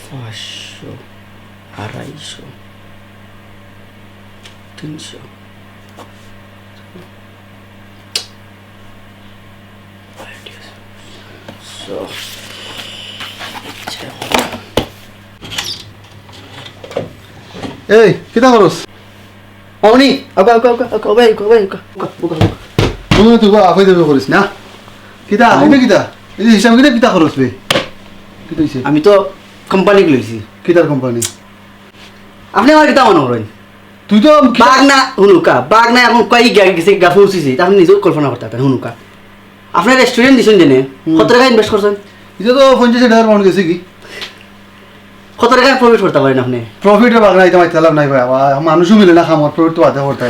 500, 250, 300. So, এই কিতা করস Oni, aku baik. Buka. তুমি তো আফাই দেবে করিস না কিতা এটা কিতা এই হিসাব কিতা কিতা খরচ বে কিতা হইছে আমি তো কোম্পানি লইছি। কিতার কোম্পানি আপনি আমার কিতা মনে করেন? তুই তো বাঘ না এখন কই গেছে গাফে উচিছে আপনি নিজেও কল্পনা করতে পারেন হুনুকা। আপনার রেস্টুরেন্ট দিছেন জেনে কত টাকা ইনভেস্ট করছেন? এটা তো 50,000 পাউন্ড গেছে কি কত টাকা প্রফিট করতে পারেন আপনি? প্রফিটের বাগ নাই তোমার চালাব নাই ভাই মানুষও মিলে না খামর প্রফিট তো আধা করতে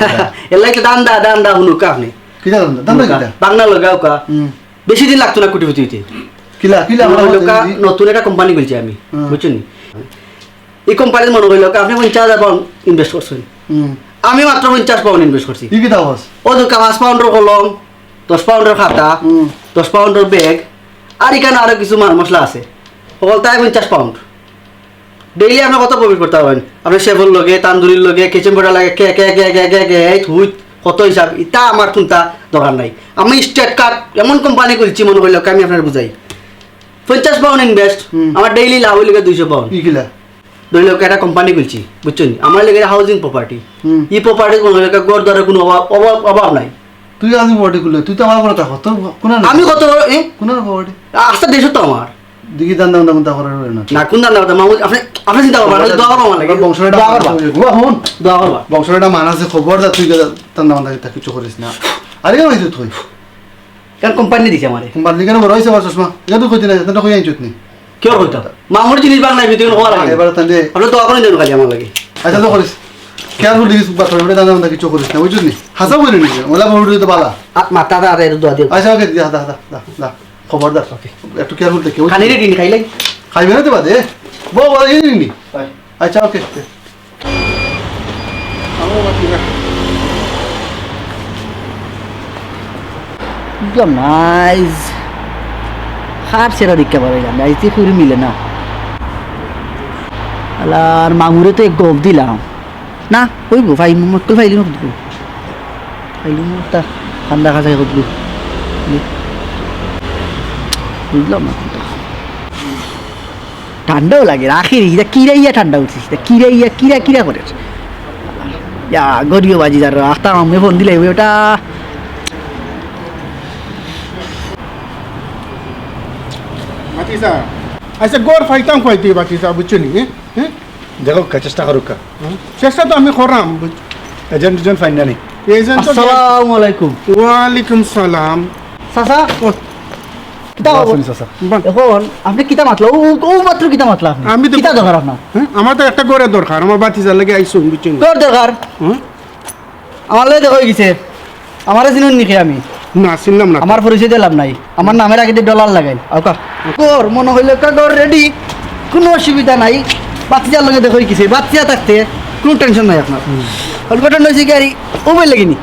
এলাই তো দান্দা হুনুকা আপনি কিতা দান্দা কিতা বাংলা লগাও কা বেশি দিন লাগতো না কোটিপতি হইতে। কিলা আমার লোকা নতুন একটা কোম্পানি খুলছি আমি বুঝছেন এই কোম্পানির মনে হইল আপনি 50,000 পাউন্ড ইনভেস্ট করছেন আমি মাত্র 50 পাউন্ড ইনভেস্ট করছি। কি কিতা হস ও তো 5 পাউন্ডের কলম 10 পাউন্ডের খাতা 10 পাউন্ডের ব্যাগ আর এখানে আরো কিছু মাল মশলা আছে সকল তাই 50 পাউন্ড ডেইলি আপনি কত প্রফিট করতে পারবেন? আপনি শেভর লগে তান্দুরির লগে কিচেন বোর্ডার লাগে কে হুই কত হিসাব ইটা আমার চিন্তা দরকার নাই। আমি স্টেট কার্ড এমন কোম্পানি খুলছি মনে করলে আমি আপনার বুঝাই 50 পাউন্ড ইনভেস্ট আমার ডেইলি লাভ হইলে 200 পাউন্ড। কি কিলা ধরে লোক একটা কোম্পানি খুলছি বুঝছেন আমার লেগে হাউজিং প্রপার্টি এই প্রপার্টি কোনো গড় দরে কোনো অভাব নাই। তুই আমি বডি খুলে তুই তো আমার বড় থাকো তোর কোন আমি কত কোন বডি আস্তে দেশ তো আমার দিকে দান্দা করার না না কোন দান্দা কথা মামু আপনি চিন্তা করবেন দোয়া করবা আমার লাগে বংশটা দোয়া করবা হন দোয়া করবা বংশটা মানাছে খবর দা তুই দান্দা কিছু করিস না আরে ভাই তুই কারণ কোম্পানি দিছে আমারে কোম্পানি কেন বড় হইছে আমার চশমা এটা তুই কইতে না এটা কই আইছত নি কেউ কইতা মামুর জিনিস বাংলা ভিতরে হওয়া লাগে এবার তাহলে আপনি দোয়া করেন যেন খালি আমার লাগে আচ্ছা তো করিস কেয়ারফুল দিস বাট ওটা দান্দা কিছু করিস না বুঝছিস নি হাসা বলি নি ওলা বড় তো বালা মাথা আর এর দোয়া দিও আচ্ছা ওকে দা খবরদার ওকে একটু কেয়ারফুল দেখে খানি রে দিন খাইলাই খাইবে না তো বাদে বো এই নি আচ্ছা ওকে নাইস হার সেরা দিকে পারাইলাম আইতে ফুরি মিলে না আর মামুরে তো এক গপ দিলাম না কইব ভাই মক্কল ফাইলি মুখ দিব ফাইলি মুখ তা ঠান্ডা খাসাই করবো বুঝলাম না ঠান্ডাও লাগে আখির ইয়া কিরাইয়া ঠান্ডা উঠিস কিরা করে ইয়া গরিও বাজি যার আস্তা আমি ফোন দিলে ওটা বাতিসা আচ্ছা গড় ফাইতাম খাইতে বাতিসা বুঝছো নি হ্যাঁ দেখো চেষ্টা করুক চেষ্টা তো আমি করাম এজেন্ট ফাইন না নি এজেন্ট তো আসসালামু আলাইকুম ওয়ালাইকুম সালাম চাচা কিতা শুনি চাচা এখন আপনি কিতা মাতলা ও মাত্র কিতা মাতলা আপনি আমি তো কিতা দরকার আপনার আমার তো একটা গড়ের দরকার আমার বাতিসার লাগে আইসো বুঝছো নি তোর দরকার আমার লাগে দেখা গেছে আমারে চিনুন নিখে আমি না চিনলাম না আমার পরিচয় দিলাম নাই আমার নামের আগে ডলার লাগাই আউকা তোর মনে হইল কাগর রেডি কোনো অসুবিধা নাই বাচ্চার লগে দেখো গেছে বাচ্চা থাকতে কোনো টেনশন নাই আপনার ঘটনা হয়েছে কি আর ও বই লাগেনি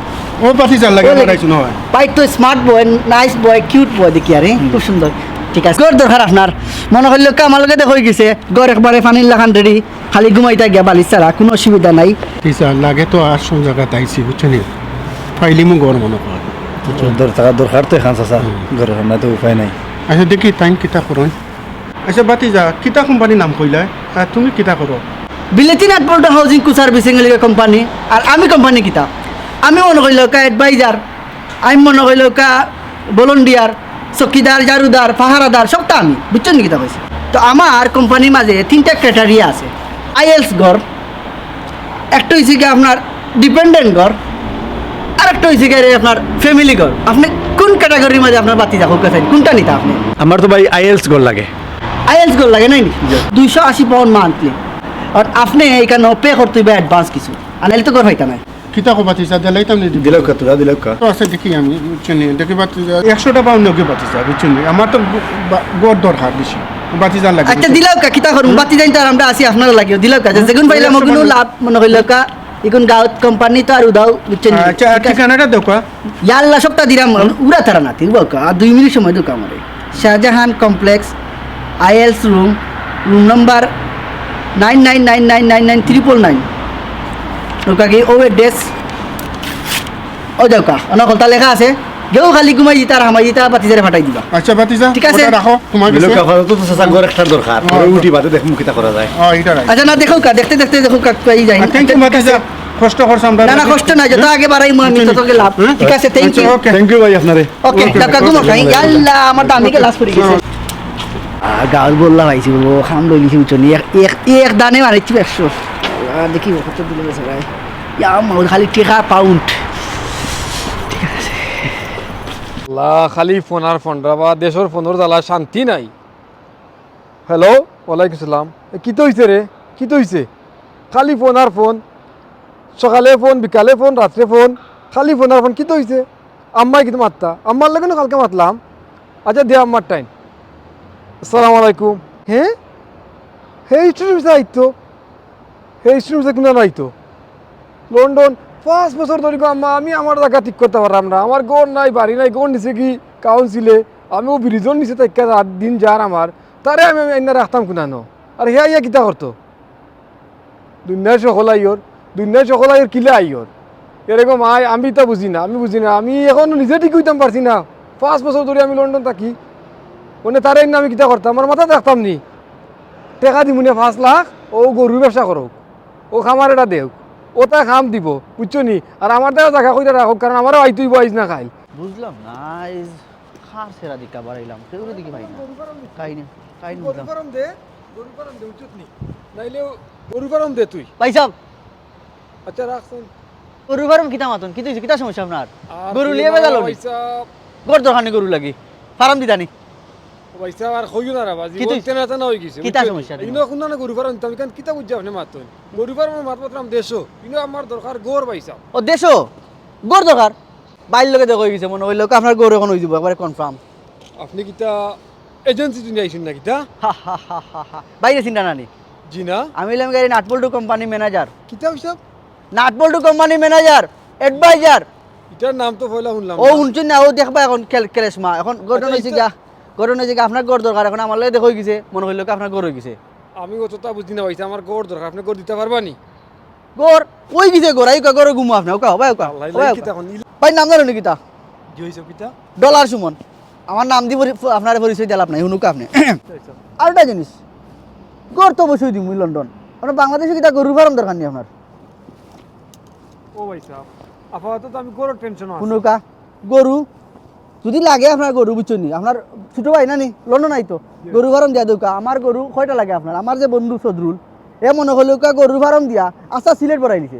ও বাতিসার লাগে আইসো না পাই তো স্মার্ট বয় নাইস বয় কিউট বয় দেখি আরে খুব সুন্দর ঠিক আছে গড় দরকার আপনার মনে হইল আমার লগে দেখো গেছে গড় একবারে পানির লাগান রেডি খালি ঘুমাইতে গিয়া বালিশ ছাড়া কোনো অসুবিধা নাই বাতিসা লাগে তো আর সব জায়গাতে আইসি বুঝছো নি ফাইলি মু গড় মনে কর দরকার তো এখান চাচা ঘরে না তো উপায় নাই আচ্ছা দেখি টাইম কিতা করুন আচ্ছা বাতিজা কিতা কোম্পানির নাম কইলা আর তুমি কিতা করো বিলেতি নাটপল্ট হাউজিং সার্ভিসিং কোম্পানি আর আমি কোম্পানি কিতা আমি মনে করিল কা অ্যাডভাইজার আমি মনে করিল কা ভলন্টিয়ার চকিদার জারুদার পাহারাদার সবটা আমি বুঝছেন কিতা কইছে তো আমার কোম্পানির মাঝে 3টা ক্রাইটেরিয়া আছে আইএলস ঘর একটা হয়েছে কি আপনার ডিপেন্ডেন্ট ঘর আর একটা হয়েছে কি আপনার ফ্যামিলি ঘর আপনি কোন ক্যাটাগরির মাঝে আপনার বাতি যা হোক কোনটা নিতা আপনি আমার তো ভাই আইএলস গোল লাগে আইএলস গোল লাগে নাই 280 পাউন্ড মান্থলি আর আপনি এইখানে পে করতে হবে অ্যাডভান্স কিছু আর নাহলে তো ঘর হইতা নাই কিতা কো বাতিজা দিলাইতাম নি দিলাও কা তোরা দিলাও কা তো আছে দেখি আমি বুঝছেন দেখি বাতিজা 100টা পাউন্ড নগে বাতিজা বুঝছেন আমার তো গড় দরকার বেশি বাতিজা লাগে আচ্ছা দিলাও কা কিতা করুন বাতি যাইতে আর আমরা আসি আপনারা লাগিও দিলাও কা যেগুন পাইলে মগুনো লাভ মনে হইল কা ইগুন গাঁত কোম্পানি তো আর উদাও বুঝছেন আচ্ছা ঠিকানাটা দাও কা ইয়াল্লা সবটা দিলাম উড়া তারা না তিরব কা আর 2 মিনিট সময় দাও কা আমারে Shahjahan complex IELTS room number 99999999 নৌকা কি ও এড্রেস ও যাওকা অনেক কথা লেখা আছে গেও খালি ঘুমাই দিতা আর হামাই দিতা বাতিজারে ফাটাই দিবা আচ্ছা বাতিজা ঠিক আছে। ওটা রাখো তোমার কাছে তো চাচা ঘর একটা দরকার উঠি বাদে দেখুন কিতা করা যায় এটা রাখ আচ্ছা না দেখো কা দেখতে দেখতে দেখো কা পাই যাই থ্যাংক ইউ বাতিজা কষ্ট করছ আমরা না না কষ্ট নাই যত আগে বাড়াই আমি তত লাভ ঠিক আছে thank you okay thank you ভাই আপনারে ওকে টাকা ঘুমো খাই আল্লাহ আমার দামি ক্লাস করে গেছে গাঁর বললা ভাইছি ও খাম লই লিছি উচনি এক দানে মারিছি 100 দেখি কত দিলে গেছে ভাই ইয়া মাউল খালি টাকা পাউন্ড খালি ফোন আর ফোন রাবা দেশের ফোনের জ্বালা শান্তি নাই হ্যালো ওয়ালাইকুম সালাম কি তো হইছে রে কি তো হইছে খালি ফোন আর ফোন সকালে ফোন বিকালে ফোন রাত্রে ফোন খালি ফোন আর ফোন কি তো হইছে আম্মাই কিন্তু মাত্তা আম্মার লাগে না কালকে মাতলাম আচ্ছা দে আম্মার টাইম আসসালামু আলাইকুম হ্যাঁ হে স্টুডেন্ট আইতো হে স্টুডেন্ট কোনো আইতো লন্ডন 5 বছর ধরে আম্মা আমি আমার জায়গা ঠিক করতে পারলাম না আমার গোর নাই বাড়ি নাই গোর নিচে কি কাউন্সিলে আমিও ব্রিজন নিচে তাই রাত দিন যার আমার তারে আমি এনে রাখতাম কোনানো আর হে আইয়া কিতা করতো দুনিয়ার সকল আইয়র কিলে আইয়র এরকম আমি তা বুঝি না আমি এখন নিজে ঠিক হইতাম পারছি না 5 বছর ধরে আমি লন্ডন থাকি মানে তারে এনে আমি কিতা করতাম আমার মাথা রাখতাম নি টাকা দিমুনে 5 লাখ ও গরুর ব্যবসা করুক ও খামার এটা দেও ও তা খাম দিব বুঝছো নি আর আমার দ্বারা জায়গা কইটা রাখুক কারণ আমারও আইতুই বয়স না খাই বুঝলাম না খার সেরা দিকা বাড়াইলাম কেউ দিকে ভাই না কাইনে বুঝলাম উচিত নি নাইলে গরু ফার্ম দে তুই ভাই সাহেব আচ্ছা রাখছেন গরু ফার্ম কিতা মাতন কি তুই কিতা সমস্যা আপনার গরু লিয়ে বেজালো নি গর দরখানি গরু লাগি ফার্ম দিতানি পয়সা আর কইও না রাবা কি তুই? জীবন তেনা তেনা হই গেছে কিতা সমস্যা দিন? ইনো কোন না গরু ফার্ম তুমি কেন কিতা বুঝছ আপনি মাতন গরু ফার্ম মাতলাম দেশো ইনো আমার দরকার গোর পয়সা ও দেশো গর দরকার বাইর লগে দেখো গেছে মনে হইলো আপনার গরু এখন হয়ে যাব একবারে কনফার্ম আপনি কিতা এজেন্সি তুমি আইছেন না কিতা বাইরে চিন্তা নানি জি না আমি হলাম গাড়ি নাটবল্টু কোম্পানি ম্যানেজার কিতা হিসাব নাটবল্টু কোম্পানি ম্যানেজার অ্যাডভাইজার এটার নাম তো পয়লা শুনলাম ও শুনছেন না ও দেখবা এখন কেলেসমা এখন গঠন হয়েছে গা গঠন হয়েছে আপনার গড় দরকার এখন আমার লাগে দেখো গেছে মনে হইলো আপনার গড় হয়ে গেছে আমি অতটা বুঝি না পয়সা আমার গোর দরকার আপনি গোর দিতে পারবা নি গড় ওই গেছে গড় আই গড় ঘুমো আপনি ওকা ভাই ওকা আল্লাহ কিতা কোন ভাই নাম জানো নাকি তা জি হইছে কিতা ডলার সুমন আমার নাম দিব আপনার পরিচয় দিলাম না হুনুকা আপনি আর একটা জিনিস গড় তো অবশ্যই দিম লন্ডন আপনার বাংলাদেশে কিতা গরু ফার্ম দরকার নেই আপনার ও পয়সা আপাতত আমি গোর টেনশন আছে হুনুকা গরু যদি লাগে আপনার গরু বুঝছেন নি আপনার ছোট ভাই না নি লন্ডন আইতো গরু ফার্ম দিয়া দৌকা আমার গরু কয়টা লাগে আপনার আমার যে বন্ধু সদরুল এ মনে হলো গরু ফার্ম দিয়া আস্তা সিলেট বড়াই নিছে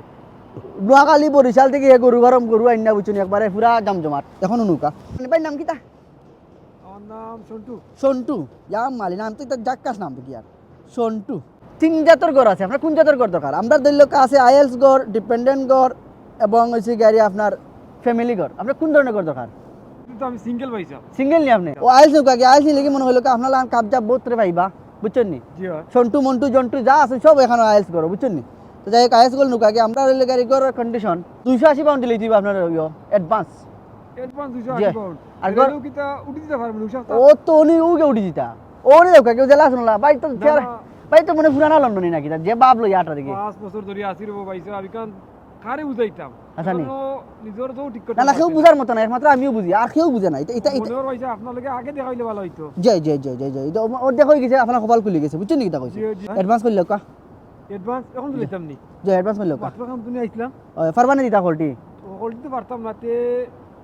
নোয়াখালী বরিশাল থেকে এ গরু ফার্ম গরু আইনা বুঝছেন একবারে পুরা জমজমাট এখন হুনুকা ভাই নাম কিতা আমার নাম সন্টু সন্টু ইয়াম মালি নাম তো এটা জাক্কাস নাম তো কি আর সন্টু 3 জাতের ঘর আছে আপনার কোন জাতের ঘর দরকার আমরা দৈলক আছে আইএলস ঘর ডিপেন্ডেন্ট ঘর এবং হচ্ছে গাড়ি আপনার ফ্যামিলি ঘর আপনার কোন ধরনের ঘর দরকার কিন্তু আমি সিঙ্গেল পয়সা সিঙ্গেল নি আপনি ও আইএলস নৌকা কি আইএলস নিলে মনে হলো আপনার লান কাবজা বহুত রে ভাইবা বুঝছেন নি জি হয় সন্টু মন্টু জন্টু যা আছে সব এখানে আইএলস ঘর বুঝছেন নি তো যাই আইএলস ঘর নৌকা কি আমরা রেল গাড়ি ঘর কন্ডিশন 280 পাউন্ড দিলে দিবা আপনার অ্যাডভান্স অ্যাডভান্স জি। 280 পাউন্ড আর আর গর- গরু কিতা উঠি দিতে পারবেন উষা ও তো উনি উগে উঠি দিতা ও নি নৌকা কেউ জেলা শুনলা ভাই তো ভাই তো মনে পুরানা লন্ডনই নাকি তা যে বাপ লই আটা দিকে 5 বছর ধরে আসি রে পয়সা আমি কান কারে বুঝাইতাম আচ্ছা নি। নিজের তো ঠিক করতে না না কেউ বুঝার মতো না একমাত্র আমিও বুঝি আর কেউ বুঝে না এটা এটা এটা মনের পয়সা আপনার লগে আগে দেখাইলে ভালো হইতো জয় জয় জয় জয় জয় ওর দেখো গেছে আপনার কপাল খুলে গেছে বুঝছেন নাকি তা কইছে জি, জি। অ্যাডভান্স করলে কা অ্যাডভান্স এখন দিতাম নি জয় অ্যাডভান্স করলে কা মাত্র কাম তুমি আইছিলাম ফারবানি দিতা হলটি হল দিতে পারতাম না তে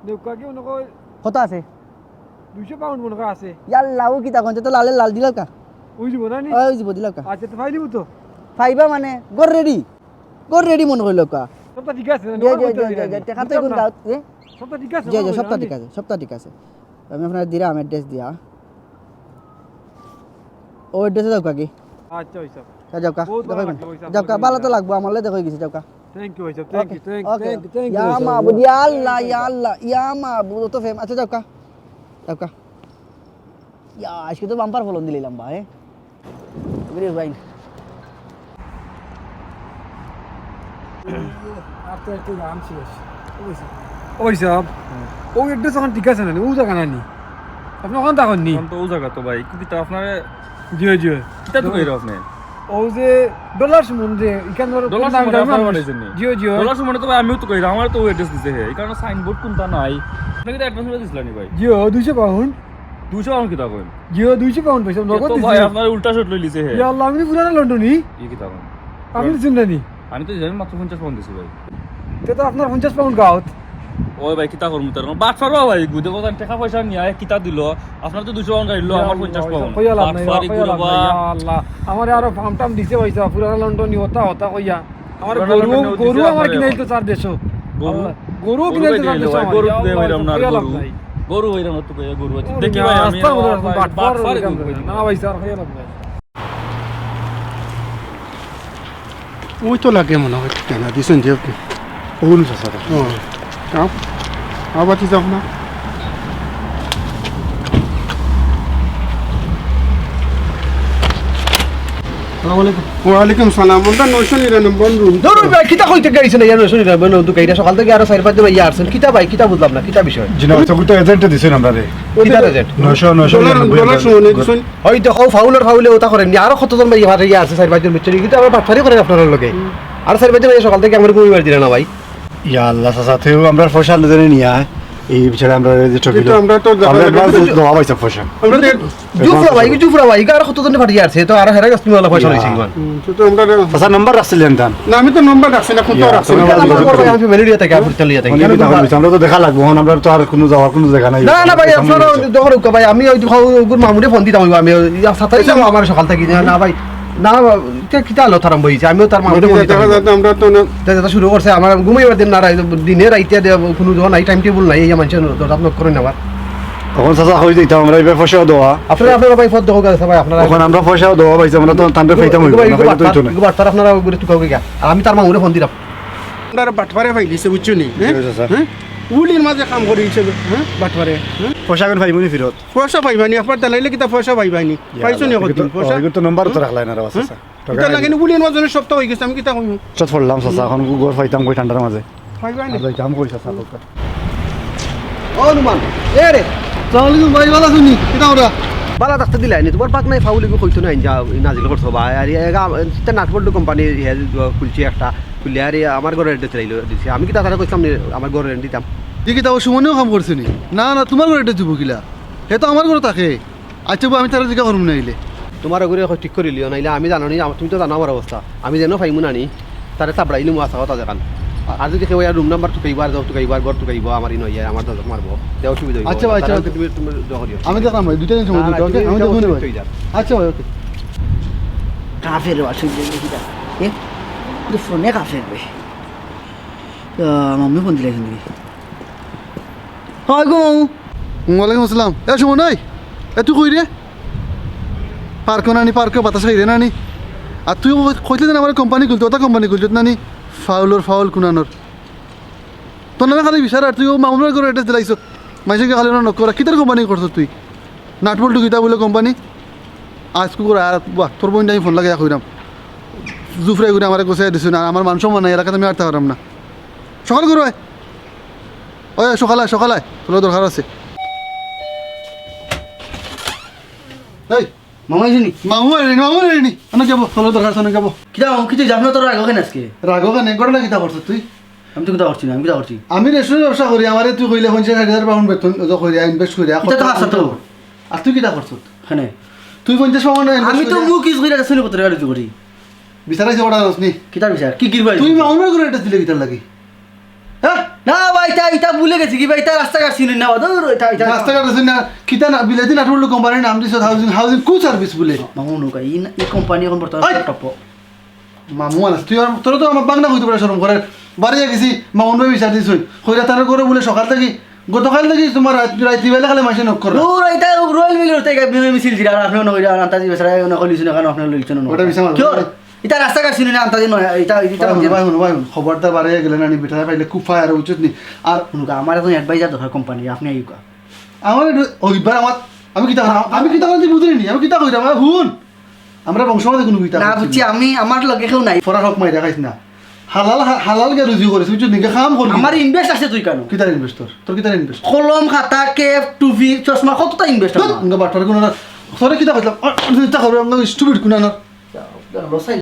নৌকা কি অন্য কত আছে 200 পাউন্ড মনে আছে ইয়াল্লা ও কি তা কোন তো লালে লাল দিলা কা ওই যাব না নি ওই দিব দিলা কা আচ্ছা তো ফাইলিব তো ফাইবা মানে গর রেডি মনে হইলো কা সবটা ঠিক আছে জয় জয় জয় জয় জয় টাকা তো কোন দাও সবটা ঠিক আছে জয় জয় সপ্তাহ ঠিক আছে সপ্তাহ ঠিক আছে আমি আপনার দিলাম অ্যাড্রেস দিয়া ও অ্যাড্রেসে দাও কা কি আচ্ছা ওইসব যাও কা বহুত ভালো দেখো লাগলো, ওইসব যাও কা বলে ভালো তো দিলাম। লাগবো আমার লাগে দেখো গেছে যাও কা থ্যাংক ইউ ওইসব thank you thank okay you thank you ইয়া মাবুদ ইয়া আল্লাহ ইয়া মাবুদ তো ফেম আচ্ছা যাও কা ইয়া আজকে তো বাম্পার ফলন দিলাম ভাই এবারে ভাই আর তো একটু দাম শেষ ওইসব ও অ্যাড্রেস এখন ঠিক আছে না ও জায়গা না নি আপনি ওখান থাকুন নি তো ও জায়গা তো ভাই কিন্তু আপনার জি জি কিতা তো কইরো আপনি ও যে ডলার সুমন যে এখানে ডলার সুমন আপনার বানাইছেন নি? জিও জিও ডলার সুমনে তো ভাই আমিও তো কইরা আমার তো অ্যাড্রেস দিছে হে এই কারণে সাইনবোর্ড কোনটা নাই আপনাকে তো অ্যাডভান্স করে দিছিলেন ভাই জিও 200 পাউন্ড 200 পাউন্ড কিতা কইন জিও 200 পাউন্ড পয়সা নগদ তো দিছি ভাই আপনার উল্টা শট লই লিছে হে ইয়া আল্লাহ আমি পুরানা লন্ডনী এই কিতা কইন আপনি চিন্তানি আমি তো জানি মাত্র 50 পাউন্ড দিছি ভাই তে তো আপনার 50 পাউন্ড গাউত ওই ভাই কিতা করমু তার বাট ফারবা ভাই গুদে কথা টাকা পয়সা নিয়া কিতা দিল আপনার তো 200 পাউন্ড গাইলো আমার 50 পাউন্ড কইয়া লাভ নাই বাটফারি কইয়া লাভ করবা নাই ইয়া আল্লাহ আমার আরো ফার্ম টাম দিছে পয়সা পুরানা লন্ডনী হতা হতা কইয়া আমার পুরানা গরু লন্ডনেও দিছে গরু আমার আপনারে কিনাই তো এখন। 450 গরু? গরু কিনাই তো 450 গরু দে হইরাম না গরু গরু হইরাম তো কইয়া গরু আছে দেখি ভাই আমি বাটফারি না ভাই স্যার কইয়া লাভ নাই ওই তো লাগে মনে হয় কেনা দিছেন যে আপনি ওগুন চাচা যাও আবার যাও না ওয়ালাইকুম সালাম আমরা 999 রুম ধরুন ভাই কিতা কইতে গাইছেন ইয়া শুনি না বন্ধু দুকাই এটা সকাল থেকে আরো 4-5 দিন ইয়া আসছেন কিতা ভাই কিতা বুঝলাম না কিতা বিষয় জিনা তো এজেন্ট দিছেন আমরা রে কিতা রেজেন্ট 900 ডলার শুনে দিছেন হয়তো ও ফাউলে ওটা করেন আরো কতজন ভাই ইয়া আছে 4-5 দিন মিচরি কিন্তু আবার বাটফারি করেন আপনার লগে আর 4-5 দিন সকাল থেকে আমার ঘুমিয়ে দিলেন না ভাই ইয়া আল্লাহ চাচা তেও আমরা পয়সা লজনে নিয়া এই বিচারে আমরা যে ঠকিল কিন্তু আমরা তো আমরা অ্যাডভান্স দেওয়া পাইছে পয়সা আমরা জুফরা ভাই আর কতজন ফাটি আছে তো আর হেরা গস্তি ওলা পয়সা লইছে ইমান তো আমরা চাচা নাম্বার রাখছিলেন দান না আমি তো নম্বর রাখছি না কোনটা রাখছি না আমি ফ্যামিলি দিয়ে থেকে আপনি চলিয়ে থাকি আমরা তো দেখা লাগবো এখন আমরা তো আর কোনো যাওয়ার কোনো জায়গা নাই না না ভাই আপনারা দেখো ভাই আমি ওই গুর মামুরে ফোন দিতাম আমি সাতাই আমার সকাল থেকে না ভাই না কিতা আলো তারাম বইছে আমিও তার মামুরে ফোন দিতাম আমরা তো যেটা শুরু করছে আমার ঘুমাইবার দিন না দিনে রাইতে কোনো যখন নাই টাইম টেবিল নাই এই মানুষের দরজা নক করে নেওয়ার তখন চাচা হয়ে যেতাম আমরা এবার পয়সাও দেওয়া আপনারা ভাই ফোন দেখো ভাই আপনারা তখন আমরা পয়সাও দেওয়া পাইছি আমরা তো তান্ডে ফাইতাম হইব না তো হইতো না বাটপার আপনারা ঘুরে টুকাও গিয়া আর আমি তার মামুরে ফোন দিলাম আমরা বাটপারে পাইলিছে বুঝছো নি চাচা হ্যাঁ উলির মাঝে কাম করে দিছে হ্যাঁ বাটপারে হ্যাঁ পয়সা কেন পাইবনি ফিরত পয়সা পাইবানি আপনার দালাইলে কিতা পয়সা পাইবানি পাইছো নি কত পয়সা তো নাম্বার তো রাখলাই না রে চাচা কিতা লাগে নি উলির মাঝে সপ্তাহ হই গেছে আমি কিতা কইম চট পড়লাম চাচা এখন গোর ফাইতাম কই ঠান্ডার মাঝে পাইবানি আর যাইতাম কই চাচা লোক ও নুমান এ রে সালামালাইকুম ভাই ভালো শুনি কিটা ওরা বালা ডাক্তার দিলাই নি তোমার পাক নাই ফাউলি গো কইতো নাই যা নাজিল করছো বা আর এটা নাটবল্ড কোম্পানি খুলছে একটা খুললে আর আমার ঘরে এড্রেস লাইলো দিছে আমি কি তাড়াতাড়ি কইতাম আমার ঘরে দিতাম দেখি তাও সুমনেও কাম করছে নি না না তোমার ঘরে এটা দিব কিলা হে তো আমার ঘরে থাকে আচ্ছা আমি তার জিজ্ঞা করবো না আইলে তোমার ঘরে ঠিক করে লিও নাইলে আমি জানো নি তুমি তো জানো আমার অবস্থা আমি যেন ফাইমু নানি তারে চাপড়াইলি মো আসা কথা দেখান আর যদি কেউ রুম নাম্বার টুকাইবার যাও টুকাইবার ঘর টুকাইব আমার ই নয় আমার দরজা মারবো দেওয়া সুবিধা হইব আচ্ছা ভাই, আচ্ছা। তুমি তুমি দোয়া করিও আমি দেখলাম ভাই দুইটা দিন সময় দিতে ওকে আমি দেখবো না ভাই আচ্ছা ভাই ওকে কাফের বাসু দেখিটা এ তো ফোনে কাফের বে মাম্মি ফোন দিলাই শুনবি হয় গো ওয়ালাইকুম আসসালাম এ সুমন নাই এ তুই কই রে পার্কে নানি পার্কে বাতাস খাই রে নানি আর তুই কইতে দেন আমার কোম্পানি খুলতো ওটা কোম্পানি খুলতো নানি ফাউল কুনানোর তোর নামে খালি বিচার আর তুই ও মামলার করে অ্যাড্রেস দিলাইছ মাইসেকে খালি নক করা কিতার কোম্পানি করছ তুই নাটবল্টু কিতা বলে কোম্পানি আজ কু করে আর বাহ তোর বোন আমি ফোন লাগে কইরাম জুফরাই করে আমার গোসাই দিছ না আমার মান সম্মান নাই এলাকাতে আমি আটতে পারলাম না সকাল করো ওই সকালে তোর দরকার আছে এই মামাই শুনি মামু রেনি অনেক যাবো তোর দরকার অনেক যাবো কিতা কিছু জানো তোর রাগ কেন আজকে রাগো কেন গড়া কিতা করছ তুই আমি তো কিতা করছি না আমি কিতা করছি আমি রেস্টুরেন্ট ব্যবসা করি আমারে তুই কইলে 50,000 পাউন্ড বেতন করি ইনভেস্ট করি এটা তো আসা তো আর তুই কিতা করছ এখানে তুই 50 পাউন্ড আমি তো মুখ কিছু কইরা শুনি কত টাকা করি বিচারাইছে বড় রসনি কিতা বিচার কি কিরবা তুই মামুনের করে এটা দিলে কিতার লাগি হ্যাঁ না ভাই এটা ভুলে গেছি কি ভাই এটা রাস্তাঘাট চিনি না দূর এটা রাস্তাঘাট আছে না কিতা না বিলাতি নাটবল্টু কোম্পানির নাম দিছ হাউজিং কু সার্ভিস বলে মামু নৌকা এই কোম্পানি এখন বর্তমানে টপ মামু আনাস তুই তোর তো আমার বাংলা কইতে পারে শরম করে বাড়িয়ে গেছি মামুন ভাই বিচার দিছ কইরা তার করে বলে সকাল থেকে গতকাল থেকে তোমার রাত্রি বেলা খালি মাসে নক কর দূর এটা রয়্যাল মিলের থেকে মিছিল দিরা আর আপনি না কইরা আন্তাজি বেসরা না কইলিছ না কেন আপনি লইছেন না ওটা বিচার কিও এটা রাস্তাঘাট চিনি না আন্তাজি নয় এটা ভাই খবরদার বাড়িয়ে গেলে না বিটা পাইলে খুব ফায়ার উচিত নি আর নৌকা আমার এখন অ্যাডভাইজার দরকার কোম্পানি আপনি আইকা আমার ওইবার আমি কিতা করতে বুঝিনি আমি কিতা কইরা আমার হুন আমরা বংশমাতে কোনো কিতা না বুঝছি আমি আমার লগে কেউ নাই ফরার হক মাই দেখাইছ না হালাল কে রুজি করিস বুঝছিস নিকে কাম করি আমার ইনভেস্ট আছে তুই কেন কিতার ইনভেস্টর তোর কিতার ইনভেস্ট কলম খাতা কেপ টুপি চশমা কতটা ইনভেস্ট আমার বাটার কোন তোরে কিতা কইলাম চিন্তা করবে আমরা স্টুপিড কোন না বসাই